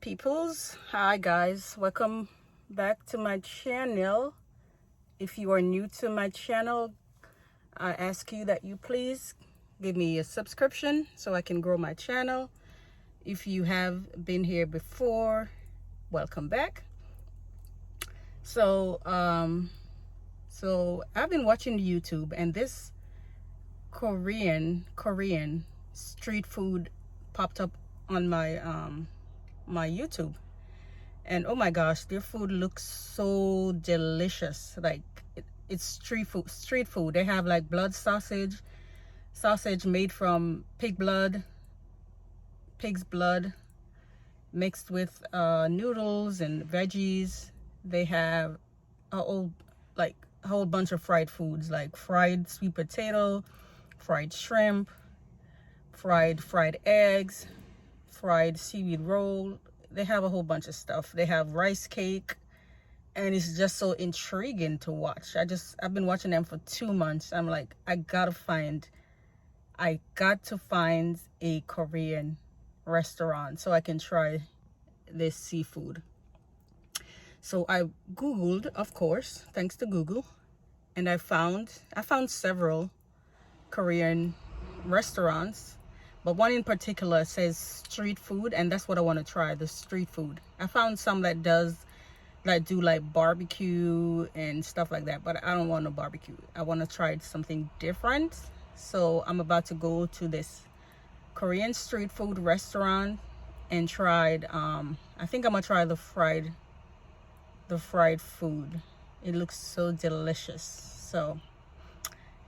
peoples. Hi guys, welcome back to my channel. If you are new to my channel, I ask you that you please give me a subscription so I can grow my channel. If you have been here before, welcome back. So I've been watching YouTube, and this Korean street food popped up on my my YouTube, and oh my gosh, their food looks so delicious. Like it's street food. They have like blood sausage made from pig's blood mixed with noodles and veggies. They have a whole bunch of fried foods, like fried sweet potato, fried shrimp, fried eggs, fried seaweed roll. They have a whole bunch of stuff. They have rice cake, and it's just so intriguing to watch. I've been watching them for 2 months. I'm like, I got to find a Korean restaurant so I can try this seafood. So I Googled, of course, thanks to Google, and I found several Korean restaurants, but one in particular says street food, and that's what I want to try, the street food. I found some that do like barbecue and stuff like that, but I don't want no barbecue. I want to try something different. So I'm about to go to this Korean street food restaurant and tried I think I'm gonna try the fried food. It looks so delicious. So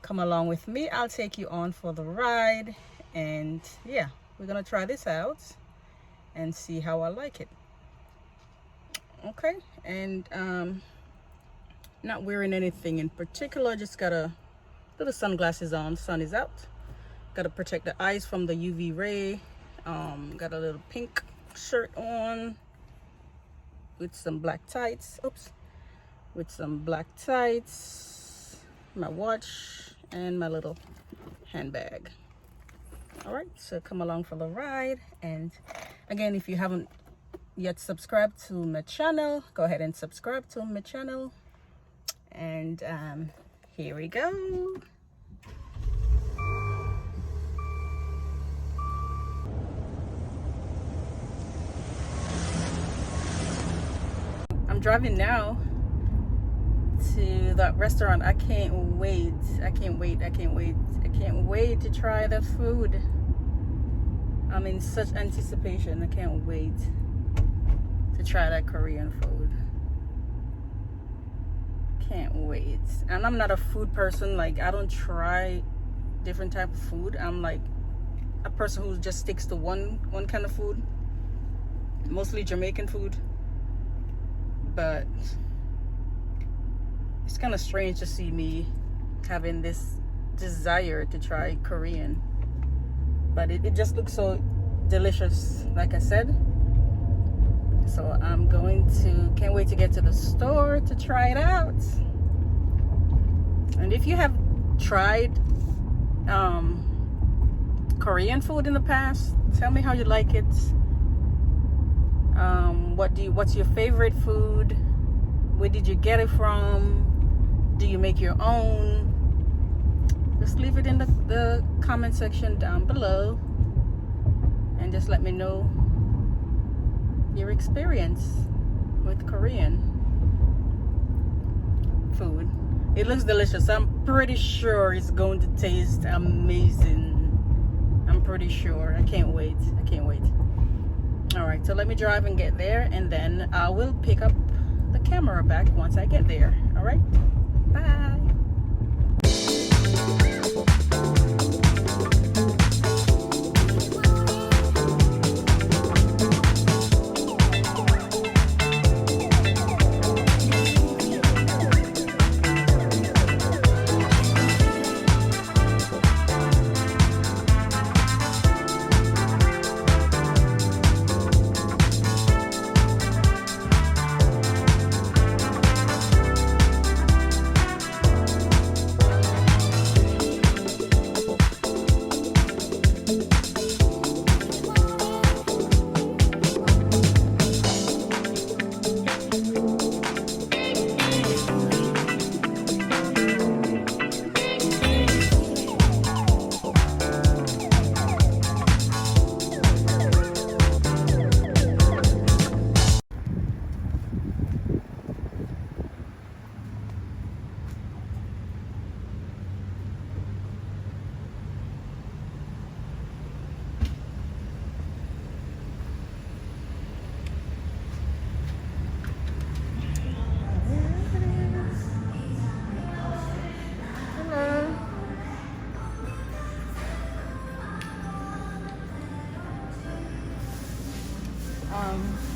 come along with me. I'll take you on for the ride, and yeah, we're gonna try this out and see how I like it. Okay, and not wearing anything in particular, just got a little sunglasses on. Sun is out, gotta protect the eyes from the UV ray. Got a little pink shirt on with some black tights. My watch and my little handbag. All right, so come along for the ride. And again, if you haven't yet subscribed to my channel, go ahead and subscribe to my channel. And here we go. I'm driving now to that restaurant. I can't wait to try the food. I'm in such anticipation. I can't wait to try that Korean food. Can't wait. And I'm not a food person. Like, I don't try different type of food. I'm like a person who just sticks to one kind of food, mostly Jamaican food. But it's kind of strange to see me having this desire to try Korean, but it just looks so delicious, like I said. So I'm can't wait to get to the store to try it out. And if you have tried Korean food in the past, tell me how you like it. What's your favorite food? Where did you get it from? Do you make your own? Just leave it in the comment section down below, and just let me know your experience with Korean food. It looks delicious. I'm pretty sure it's going to taste amazing. I'm pretty sure. I can't wait. All right, so let me drive and get there, and then I will pick up the camera back once I get there. All right, bye.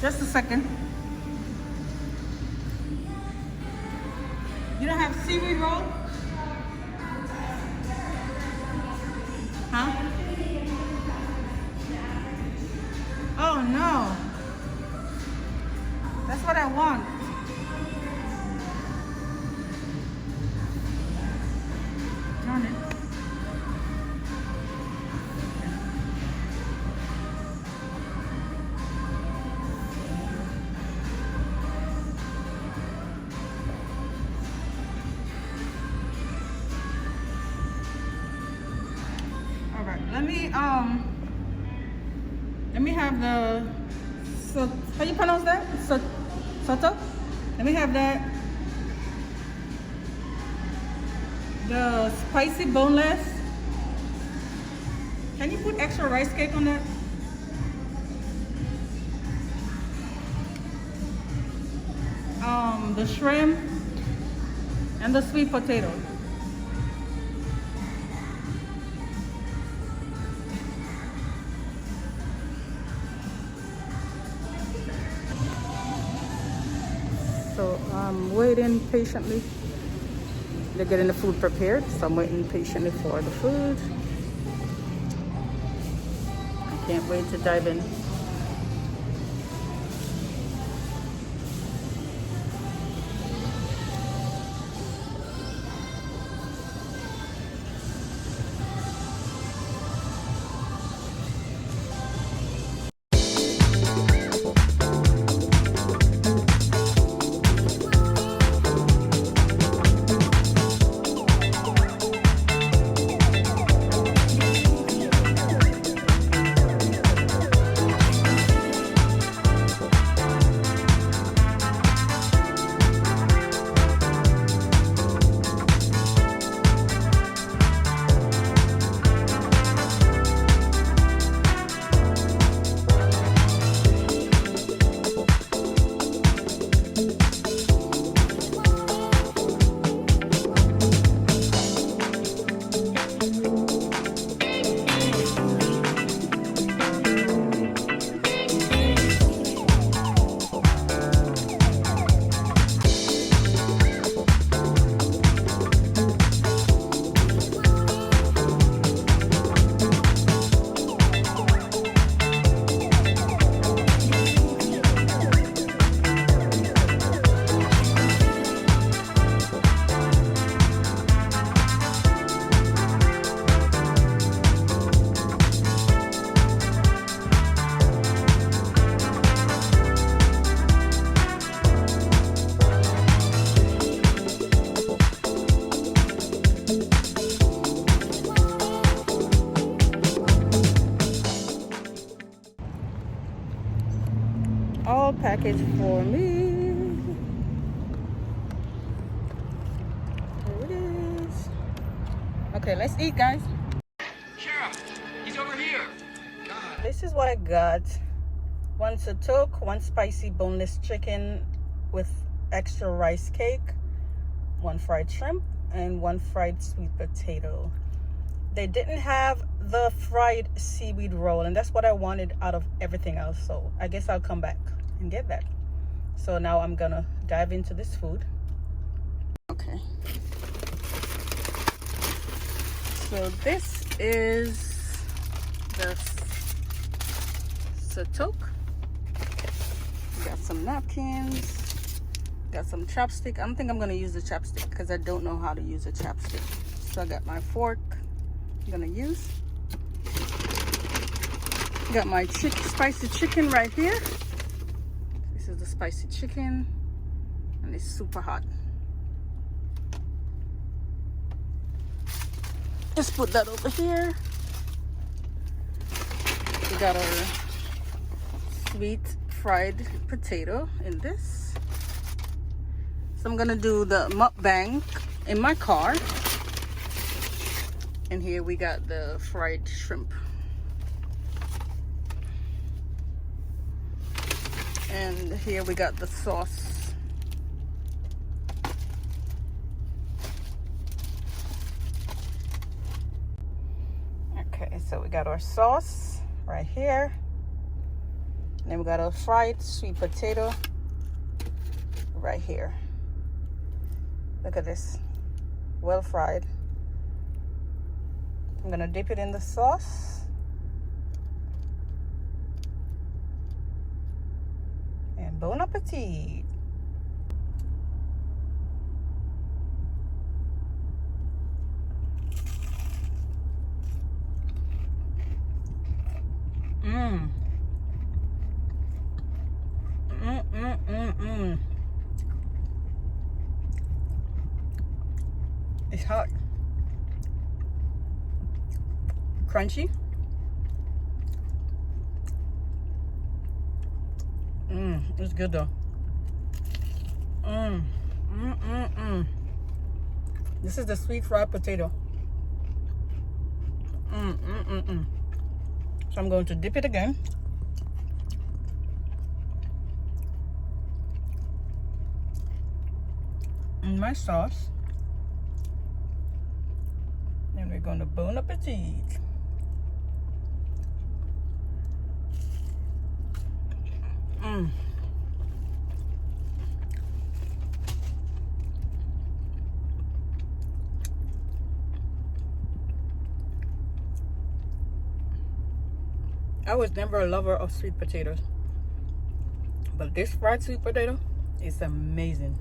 Just a second. You don't have seaweed roll? Huh? Oh no. That's what I want. Darn it. All right, let me have the, so how you pronounce that? Soto? Let me have that. The spicy boneless. Can you put extra rice cake on that? The shrimp and the sweet potato. So I'm waiting patiently. They're getting the food prepared, so I'm waiting patiently for the food. I can't wait to dive in. All packaged for me. There it is. Okay, let's eat, guys. Sheriff, he's over here. God. This is what I got. One satok, one spicy boneless chicken with extra rice cake, one fried shrimp, and one fried sweet potato. They didn't have the fried seaweed roll, and that's what I wanted out of everything else, so I guess I'll come back and get that. So now I'm gonna dive into this food. Okay, so this is the satok. Got some napkins, got some chopstick. I don't think I'm gonna use the chopstick because I don't know how to use a chopstick. So I got my fork I'm gonna use. Got my spicy chicken right here. This is the spicy chicken, and it's super hot. Just put that over here. We got our sweet fried potato in this. So I'm gonna do the mukbang in my car. And here we got the fried shrimp. And here we got the sauce. Okay, so we got our sauce right here. And then we got a fried sweet potato right here. Look at this, well fried. I'm gonna dip it in the sauce. And bon appetit. Mmm. It's hot. Crunchy. It's good though. This is the sweet fried potato. So I'm going to dip it again. In my sauce. And we're going to bon appetit. I was never a lover of sweet potatoes, but this fried sweet potato is amazing.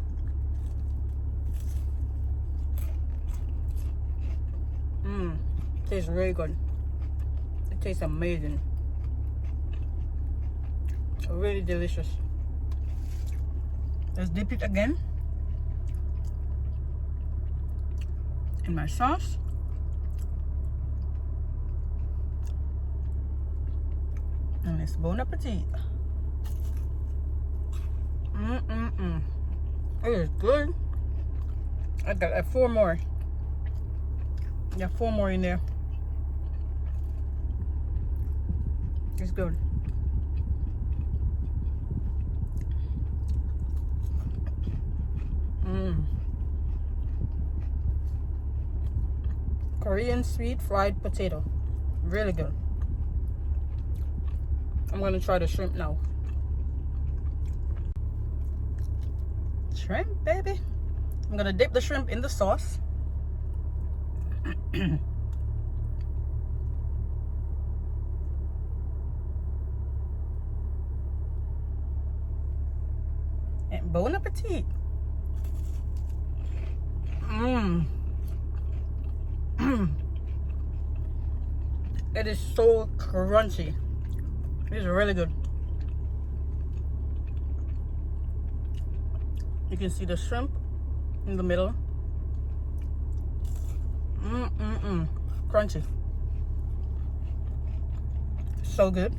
Tastes really good. It tastes amazing. Really delicious. Let's dip it again in my sauce. And it's bon appetit. It is good. I got 4 more. Got 4 more in there. It's good. Korean sweet fried potato. Really good. I'm gonna try the shrimp now. Shrimp, baby. I'm gonna dip the shrimp in the sauce. And bon appetit. It is so crunchy. It's really good. You can see the shrimp in the middle. Crunchy. So good.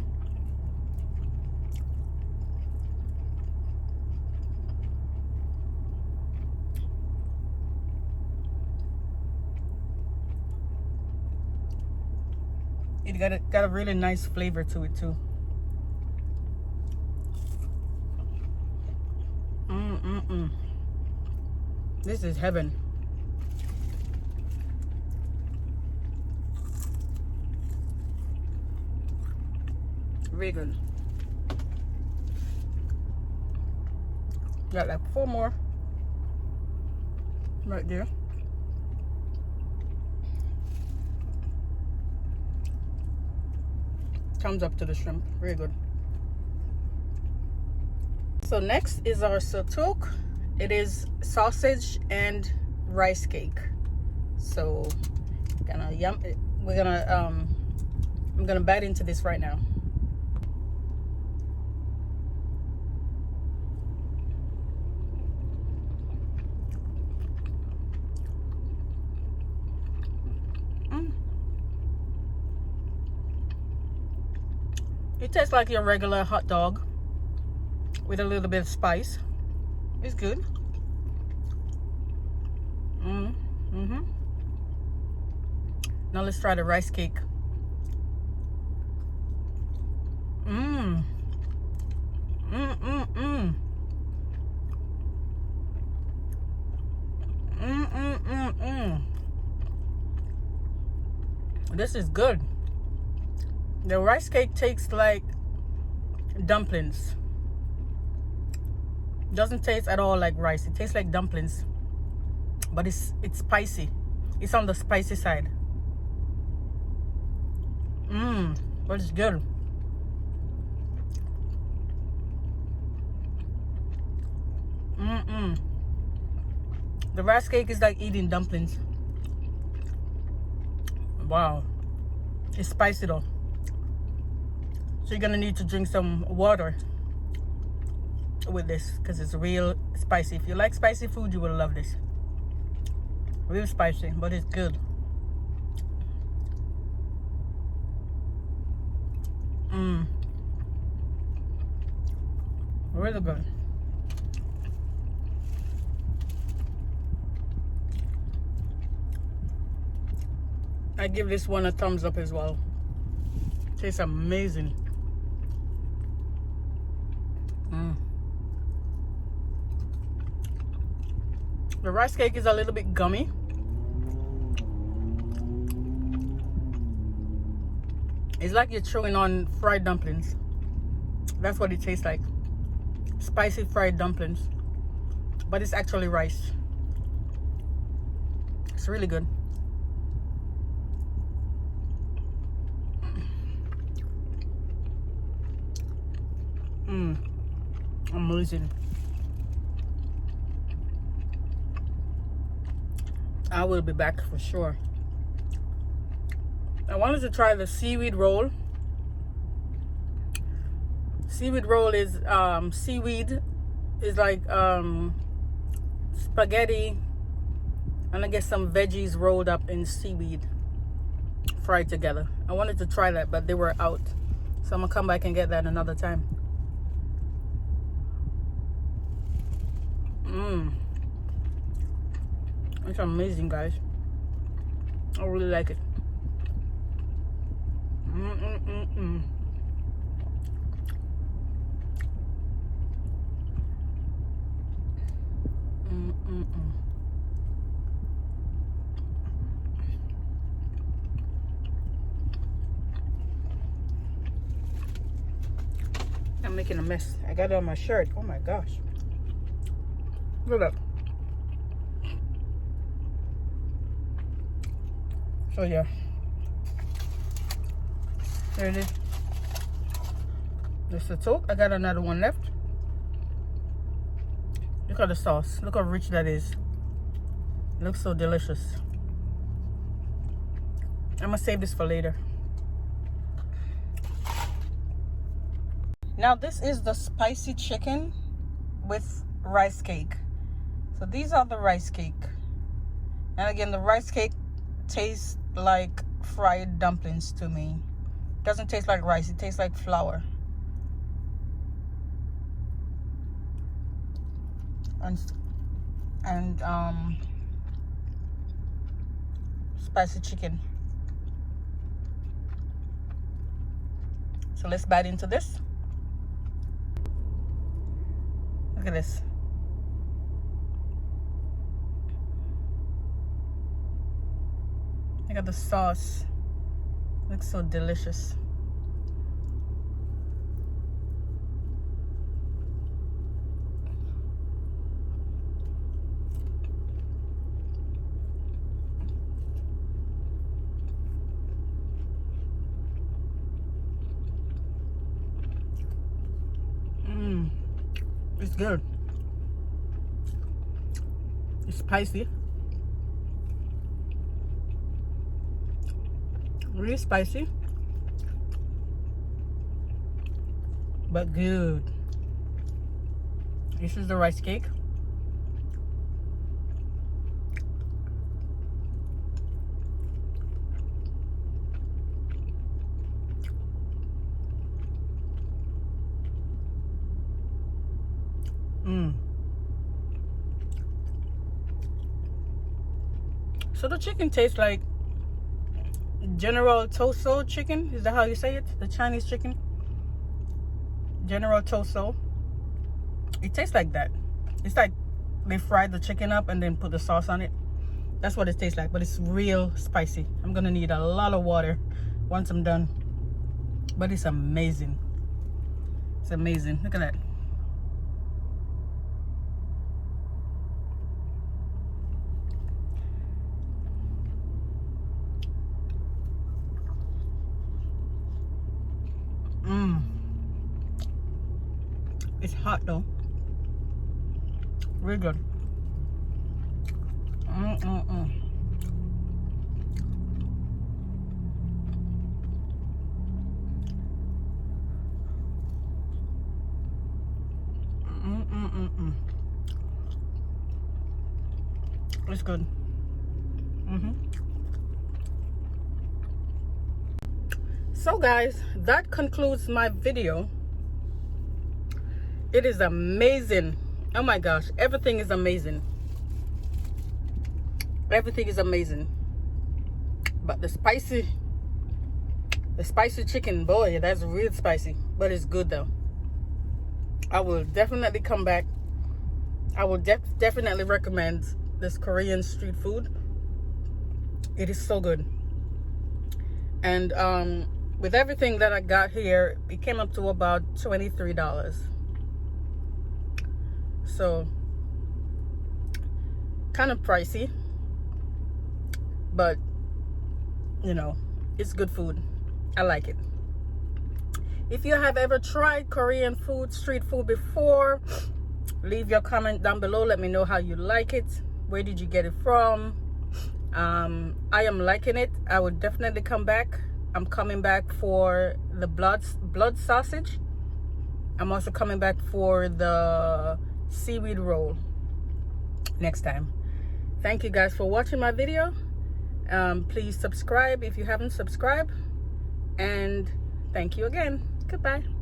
It got a really nice flavor to it too. This is heaven. Really good. Got like 4 more right there. Comes up to the shrimp. Very good. So next is our sotok. It is sausage and rice cake. So I'm gonna bite into this right now. It tastes like your regular hot dog with a little bit of spice. It's good. Now let's try the rice cake. This is good. The rice cake tastes like dumplings. Doesn't taste at all like rice. It tastes like dumplings, but it's spicy. It's on the spicy side. But it's good. The rice cake is like eating dumplings. Wow. It's spicy though. So you're gonna need to drink some water with this because it's real spicy. If you like spicy food, you will love this. Real spicy, but it's good. Really good. I give this one a thumbs up as well. Tastes amazing. The rice cake is a little bit gummy. It's like you're chewing on fried dumplings. That's what it tastes like. Spicy fried dumplings. But it's actually rice. It's really good. Amazing. I will be back for sure. I wanted to try the seaweed roll. Seaweed roll is seaweed is like spaghetti, and I guess some veggies rolled up in seaweed, fried together. I wanted to try that, but they were out, so I'm gonna come back and get that another time. It's amazing, guys. I really like it. I'm making a mess. I got it on my shirt. Oh my gosh. Look up. So yeah. There it is. There's the toke. I got another one left. Look at the sauce. Look how rich that is. It looks so delicious. I'm gonna save this for later. Now this is the spicy chicken with rice cake. So these are the rice cake. And again, the rice cake tastes like fried dumplings to me. It doesn't taste like rice, it tastes like flour. And spicy chicken. So let's bite into this. Look at this. Look at the sauce. Looks so delicious. It's good. It's spicy. Really spicy. But good. This is the rice cake. So the chicken tastes like General Toso chicken. Is that how you say it? The Chinese chicken? General Toso. It tastes like that. It's like they fried the chicken up and then put the sauce on it. That's what it tastes like, but it's real spicy. I'm gonna need a lot of water once I'm done. But it's amazing. It's amazing. Look at that. It's hot though. Really good. It's good. So guys, that concludes my video. It is amazing. Oh my gosh, everything is amazing. Everything is amazing. But the spicy chicken, boy, that's real spicy. But it's good though. I will definitely come back. I will definitely recommend this Korean street food. It is so good. And with everything that I got here, it came up to about $23. So kind of pricey, but you know, it's good food. I like it. If you have ever tried Korean food, street food before, leave your comment down below. Let me know how you like it. Where did you get it from? I am liking it. I would definitely come back. I'm coming back for the blood sausage. I'm also coming back for the seaweed roll next time. Thank you guys for watching my video. Please subscribe if you haven't subscribed, and thank you again. Goodbye.